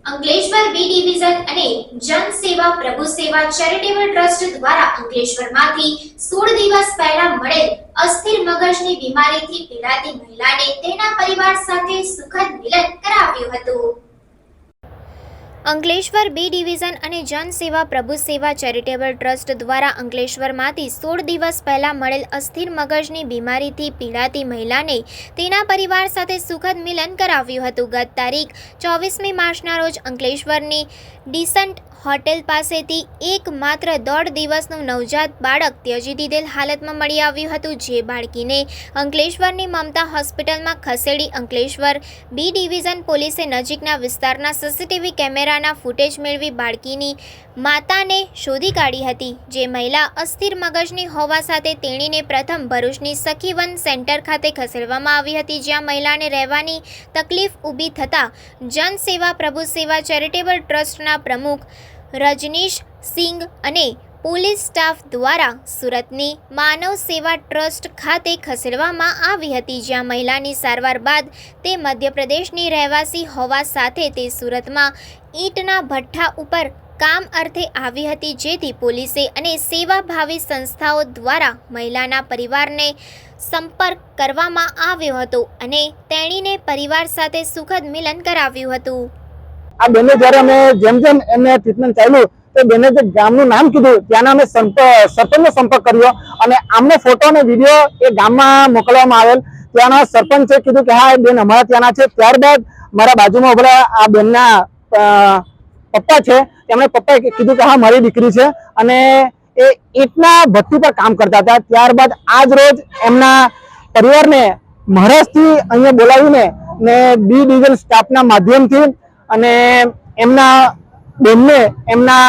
Ankleshwar B division અને જન સેવા પ્રભુ સેવા ચેરિટેબલ ટ્રસ્ટ દ્વારા અંકલેશ્વરમાંથી 16 દિવસ પહેલા મળેલ અસ્થિર મગજની બીમારીથી પીડાતી મહિલાને તેના પરિવાર સાથે સુખદ મિલન કરાવ્યું હતું। અંકલેશ્વર બી ડિવિઝન અને જન સેવા પ્રભુ સેવા ચેરિટેબલ ટ્રસ્ટ દ્વારા અંકલેશ્વરમાંથી 16 દિવસ પહેલા મળેલ અસ્થિર મગજની બીમારીથી પીડાતી મહિલાને તેના પરિવાર સાથે સુખદ મિલન કરાવ્યું હતું। ગત તારીખ 24મી માર્ચના રોજ અંકલેશ્વરની ડિસન્ટ હોટેલ પાસેથી એક માત્ર 1.5 દિવસનું નવજાત બાળક ત્યજી દીધેલ હાલતમાં મળી આવ્યું હતું, જે બાળકીને અંકલેશ્વરની મમતા હોસ્પિટલમાં ખસેડી અંકલેશ્વર બી ડિવિઝન પોલીસે નજીકના વિસ્તારના સીસીટીવી કેમેરાના ફૂટેજ મેળવી બાળકીની માતાને શોધી કાઢી હતી। જે મહિલા અસ્થિર મગજની હોવા સાથે તેણીને પ્રથમ ભરૂચની સખીવન સેન્ટર ખાતે ખસેડવામાં આવી હતી, જ્યાં મહિલાને રહેવાની તકલીફ ઊભી થતાં જન સેવા પ્રભુ સેવા ચેરિટેબલ ટ્રસ્ટના પ્રમુખ રજનીશ સિંઘ અને પોલીસ સ્ટાફ દ્વારા સુરતની માનવ સેવા ટ્રસ્ટ ખાતે ખસેડવામાં આવી હતી, જ્યાં મહિલાની સારવાર બાદ તે મધ્યપ્રદેશની રહેવાસી હોવા સાથે તે સુરતમાં ઈંટના ભઠ્ઠા ઉપર કામ અર્થે આવી હતી, જેથી પોલીસે અને સેવાભાવી સંસ્થાઓ દ્વારા મહિલાના પરિવારને સંપર્ક કરવામાં આવ્યો હતો અને તેણીને પરિવાર સાથે સુખદ મિલન કરાવ્યું હતું। આ બેને જ્યારે અમે જેમ એમને ટ્રીટમેન્ટ ચાલ્યું તો બેને જે ગામનું નામ કીધું ત્યાંના અમે સરપંચનો સંપર્ક કર્યો અને આમનો ફોટો અને વિડીયો એ ગામમાં મોકલવામાં આવેલ। ત્યાંના સરપંચે કીધું કે હા એ બેન અમારા ત્યાંના છે। ત્યારબાદ મારા બાજુમાં ઉભેલા આ બેનના પપ્પા છે, તેમણે પપ્પાએ કીધું કે હા મારી દીકરી છે અને એ ઈંટના ભઠ્ઠી પર કામ કરતા હતા। ત્યારબાદ આજ રોજ એમના પરિવારને મહારાષ્ટ્રથી અહીંયા બોલાવીને ને બી ડિવિઝન સ્ટાફના માધ્યમથી અને એમના બેનને એમના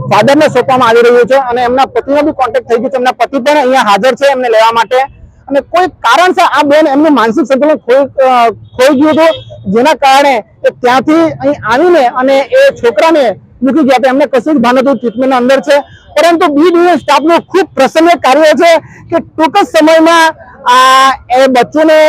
ફાધરને સોંપવામાં આવી રહ્યું છે અને એમના પતિનો બી કોન્ટેક્ટ થઈ ગયો છે। એમના પતિ પણ અહીંયા હાજર છે એમને લેવા માટે અને કોઈ કારણસર આ બેન એમનું માનસિક સંતુલન ખોઈ ગયું હતું, જેના કારણે એ ત્યાંથી અહીં આવીને અને એ છોકરાને મૂકી ગયા હતા। એમને કશું જ ભાન હતું, ટ્રીટમેન્ટના અંદર છે, પરંતુ બી ડિવિઝન સ્ટાફનું ખૂબ પ્રસન્ન કાર્ય છે કે ટૂંક જ સમયમાં એ બચ્ચોને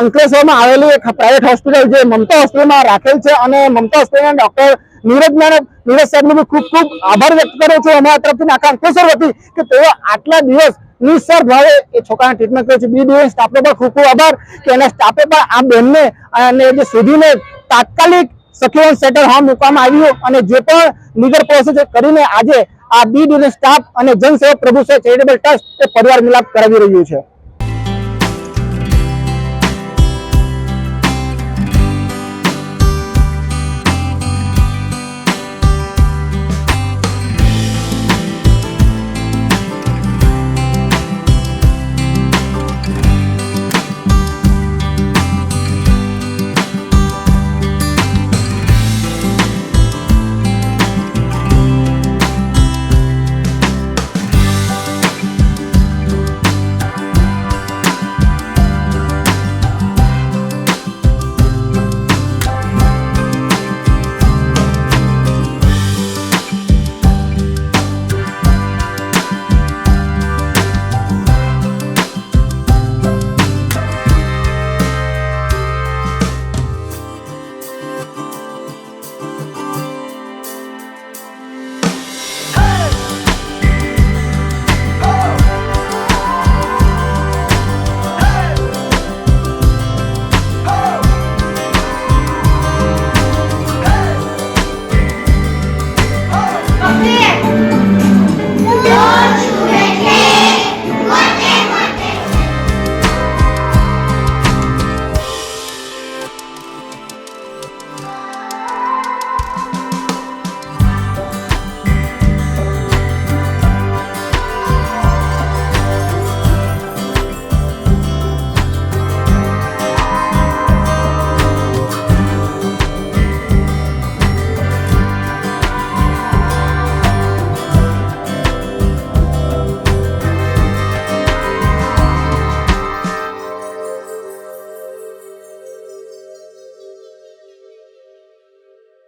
અંકલેશ્વરમાં આવેલી એક પ્રાઇવેટ હોસ્પિટલ જે મમતા હોસ્પિટલમાં રાખેલ છે અને મમતા હોસ્પિટલના ડોક્ટર નીરજ સાહેબનો બી ખૂબ ખૂબ આભાર વ્યક્ત કર્યો છે અમારા તરફથી આખા અંકલેશ્વર વતી કે તેઓ આટલા દિવસ નિસ્વાર્થ ભાવે એ છોકરાને ટ્રીટમેન્ટ કર્યું છે। બી ડિવિઝન સ્ટાફનો પણ ખૂબ ખૂબ આભાર કે એના સ્ટાફે પણ આ બેનને અને જે શોધીને તાત્કાલિક સખીવન સેન્ટર હોમ મૂકવામાં આવ્યું અને જે પણ લીગલ પ્રોસેસ કરીને આજે આ બી ડિવિઝન સ્ટાફ અને જન સેવા પ્રભુ સેવા ચેરિટેબલ ટ્રસ્ટ એ પરિવાર મિલાપ કરાવી રહ્યું છે।